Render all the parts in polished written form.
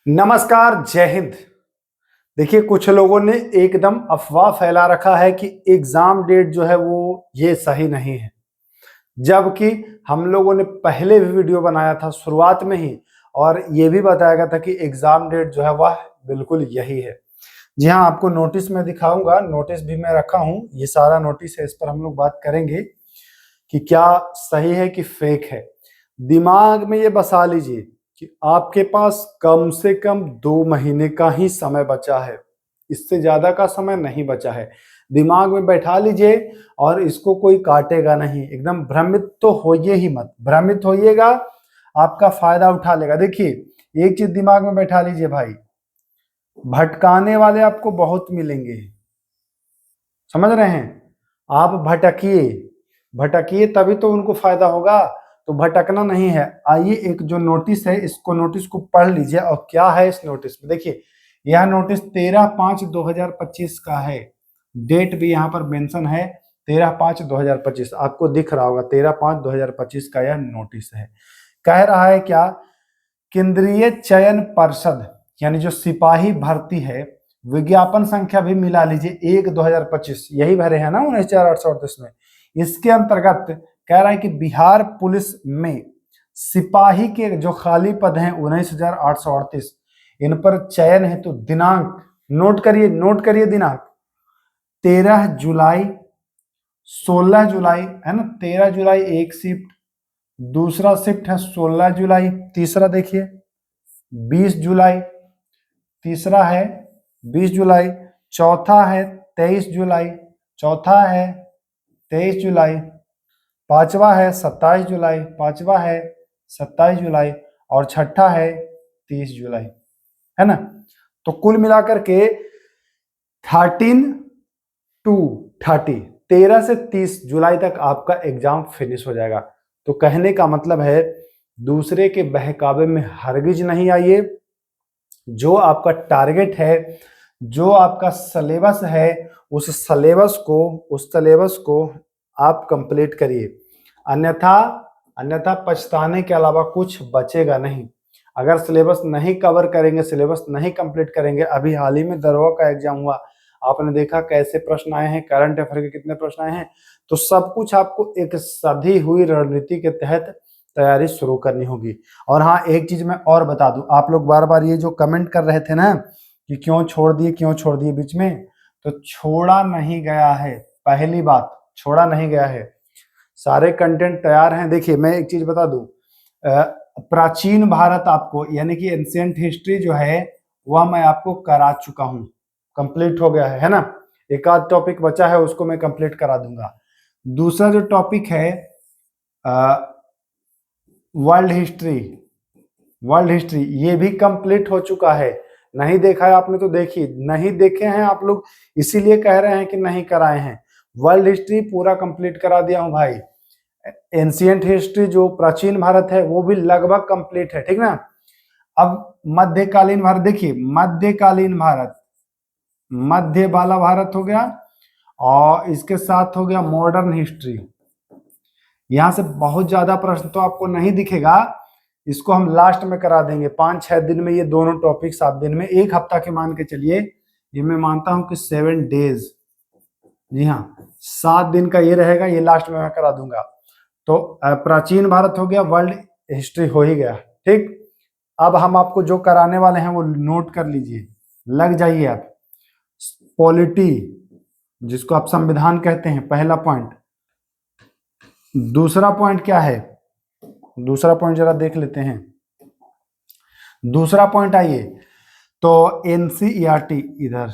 नमस्कार, जय हिंद। देखिए, कुछ लोगों ने एकदम अफवाह फैला रखा है कि एग्जाम डेट जो है वो ये सही नहीं है, जबकि हम लोगों ने पहले भी वीडियो बनाया था शुरुआत में ही, और ये भी बताया गया था कि एग्जाम डेट जो है वह बिल्कुल यही है। जी हाँ, आपको नोटिस में दिखाऊंगा, नोटिस भी मैं रखा हूँ, ये सारा नोटिस है, इस पर हम लोग बात करेंगे कि क्या सही है कि फेक है। दिमाग में ये बसा लीजिए कि आपके पास कम से कम 2 महीने का ही समय बचा है, इससे ज्यादा का समय नहीं बचा है। दिमाग में बैठा लीजिए और इसको कोई काटेगा नहीं। एकदम भ्रमित तो होइए ही मत, भ्रमित होइएगा आपका फायदा उठा लेगा। देखिए, एक चीज दिमाग में बैठा लीजिए भाई, भटकाने वाले आपको बहुत मिलेंगे, समझ रहे हैं। आप भटकिए, भटकिए तभी तो उनको फायदा होगा, तो भटकना नहीं है। आइए, एक जो नोटिस है, इसको नोटिस को पढ़ लीजिए। और क्या है इस नोटिस में, देखिए, यह नोटिस 13/5/2025 का है। डेट भी यहाँ पर मेंशन है 13/5/2025, आपको दिख रहा होगा 13/5/2025 का यह नोटिस है। कह रहा है क्या, केंद्रीय चयन पर्षद यानी जो सिपाही भर्ती है, विज्ञापन संख्या भी मिला लीजिए 1/2025, यही भरे हैं ना 19,838 में। इसके अंतर्गत कह रहा है कि बिहार पुलिस में सिपाही के जो खाली पद हैं 19,838, इन पर चयन हेतु दिनांक, नोट करिए दिनांक 13 जुलाई, 16 जुलाई है ना, 13 जुलाई एक शिफ्ट, दूसरा शिफ्ट है 16 जुलाई, तीसरा देखिए 20 जुलाई, तीसरा है 20 जुलाई, चौथा है 23 जुलाई, चौथा है 23 जुलाई, पांचवा है 27 जुलाई, पांचवा है 27 जुलाई, और छठा है 30 जुलाई, है ना। तो कुल मिलाकर के 13 to 30, 13 से 30 जुलाई तक आपका एग्जाम फिनिश हो जाएगा। तो कहने का मतलब है, दूसरे के बहकावे में हरगिज नहीं आइए। जो आपका टारगेट है, जो आपका सिलेबस है, उस सिलेबस को आप कंप्लीट करिए। अन्यथा पछताने के अलावा कुछ बचेगा नहीं। अगर सिलेबस नहीं कवर करेंगे, सिलेबस नहीं कंप्लीट करेंगे, अभी हाल ही में दरोगा का एग्जाम हुआ, आपने देखा कैसे प्रश्न आए हैं, करंट अफेयर के कितने प्रश्न आए हैं। तो सब कुछ आपको एक सधी हुई रणनीति के तहत तैयारी शुरू करनी होगी। और हाँ, एक चीज मैं और बता दूं, आप लोग बार बार ये जो कमेंट कर रहे थे ना कि क्यों छोड़ दिए बीच में, तो छोड़ा नहीं गया है। पहली बात, छोड़ा नहीं गया है, सारे कंटेंट तैयार हैं। देखिए, मैं एक चीज बता दूं, प्राचीन भारत आपको यानी कि एंशिएंट हिस्ट्री जो है वह मैं आपको करा चुका हूं, कंप्लीट हो गया है ना। एक आध टॉपिक बचा है, उसको मैं कंप्लीट करा दूंगा। दूसरा जो टॉपिक है वर्ल्ड हिस्ट्री, ये भी कंप्लीट हो चुका है। नहीं देखा है आपने तो देखिए, नहीं देखे हैं आप लोग इसीलिए कह रहे हैं कि नहीं कराए हैं। वर्ल्ड हिस्ट्री पूरा कंप्लीट करा दिया हूं भाई। एंशिएंट हिस्ट्री जो प्राचीन भारत है वो भी लगभग कंप्लीट है, ठीक ना। अब मध्यकालीन भारत देखिए, मध्य वाला भारत हो गया, और इसके साथ हो गया मॉडर्न हिस्ट्री। यहां से बहुत ज्यादा प्रश्न तो आपको नहीं दिखेगा, इसको हम लास्ट में करा देंगे 5-6 दिन में। ये दोनों टॉपिक 7 दिन में, एक हफ्ता के मान के चलिए, ये मैं मानता हूं कि 7 डेज, जी हाँ 7 दिन का ये रहेगा, ये लास्ट में मैं करा दूंगा। तो प्राचीन भारत हो गया, वर्ल्ड हिस्ट्री हो ही गया, ठीक। अब हम आपको जो कराने वाले हैं वो नोट कर लीजिए, लग जाइए आप। पॉलिटी, जिसको आप संविधान कहते हैं, पहला पॉइंट। दूसरा पॉइंट क्या है, दूसरा पॉइंट जरा देख लेते हैं। दूसरा पॉइंट आइए, तो एनसीईआरटी, इधर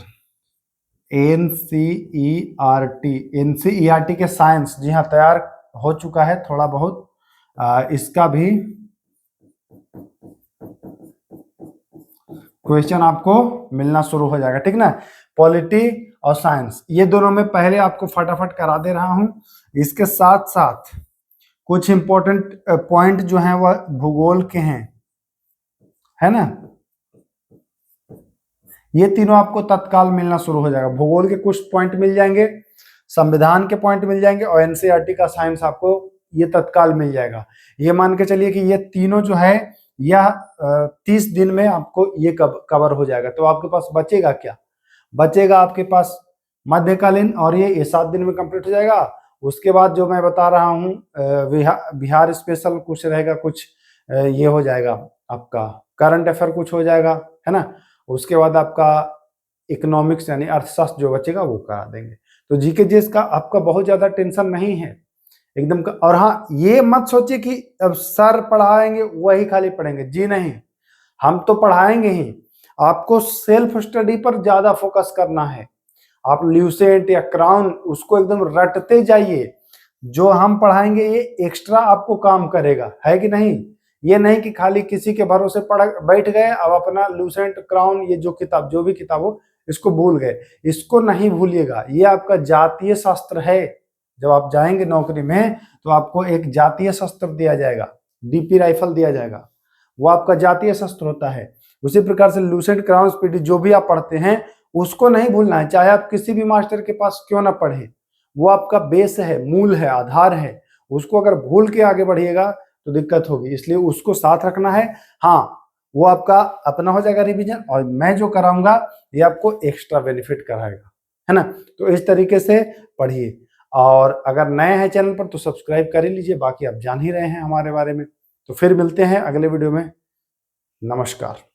एनसीईआरटी के साइंस, जी हाँ तैयार हो चुका है थोड़ा बहुत, इसका भी क्वेश्चन आपको मिलना शुरू हो जाएगा, ठीक ना। पॉलिटी और साइंस, ये दोनों में पहले आपको फटाफट करा दे रहा हूं। इसके साथ साथ कुछ इंपॉर्टेंट पॉइंट जो हैं वह भूगोल के हैं, है ना। ये तीनों आपको तत्काल मिलना शुरू हो जाएगा। भूगोल के कुछ पॉइंट मिल जाएंगे, संविधान के पॉइंट मिल जाएंगे, और एनसीईआरटी का साइंस आपको ये तत्काल मिल जाएगा। ये मान के चलिए कि ये तीनों जो है यह 30 दिन में आपको ये कवर हो जाएगा। तो आपके पास बचेगा क्या? बचेगा आपके पास मध्यकालीन, और ये 7 दिन में कंप्लीट हो जाएगा। उसके बाद जो मैं बता रहा हूँ बिहार स्पेशल कुछ रहेगा, कुछ ये हो जाएगा आपका करंट अफेयर कुछ हो जाएगा, है ना। उसके बाद आपका इकोनॉमिक्स यानी अर्थशास्त्र जो बचेगा वो करा देंगे। तो जीके जीएस का आपका बहुत ज्यादा टेंशन नहीं है एकदम का। और हाँ, ये मत सोचिए कि अब सर पढ़ाएंगे वही खाली पढ़ेंगे, जी नहीं, हम तो पढ़ाएंगे ही। आपको सेल्फ स्टडी पर ज्यादा फोकस करना है। आप ल्यूसेंट या क्राउन उसको एकदम रटते जाइए। जो हम पढ़ाएंगे ये एक्स्ट्रा आपको काम करेगा, है कि नहीं। ये नहीं कि खाली किसी के भरोसे पढ़ बैठ गए, अब अपना ल्यूसेंट क्राउन ये जो किताब जो भी किताब हो इसको भूल गए। इसको नहीं भूलिएगा, ये आपका जातीय शास्त्र है। जब आप जाएंगे नौकरी में तो आपको एक जातीय शस्त्र दिया जाएगा, डीपी राइफल दिया जाएगा, वो आपका जातीय शस्त्र होता है। उसी प्रकार से लूसेंट क्राउन स्पीड जो भी आप पढ़ते हैं उसको नहीं भूलना है, चाहे आप किसी भी मास्टर के पास क्यों ना पढ़े। वो आपका बेस है, मूल है, आधार है। उसको अगर भूल के आगे बढ़िएगा तो दिक्कत होगी, इसलिए उसको साथ रखना है। हाँ, वो आपका अपना हो जाएगा रिवीजन, और मैं जो कराऊंगा ये आपको एक्स्ट्रा बेनिफिट कराएगा, है ना। तो इस तरीके से पढ़िए। और अगर नए हैं चैनल पर तो सब्सक्राइब कर ही लीजिए, बाकी आप जान ही रहे हैं हमारे बारे में। तो फिर मिलते हैं अगले वीडियो में। नमस्कार।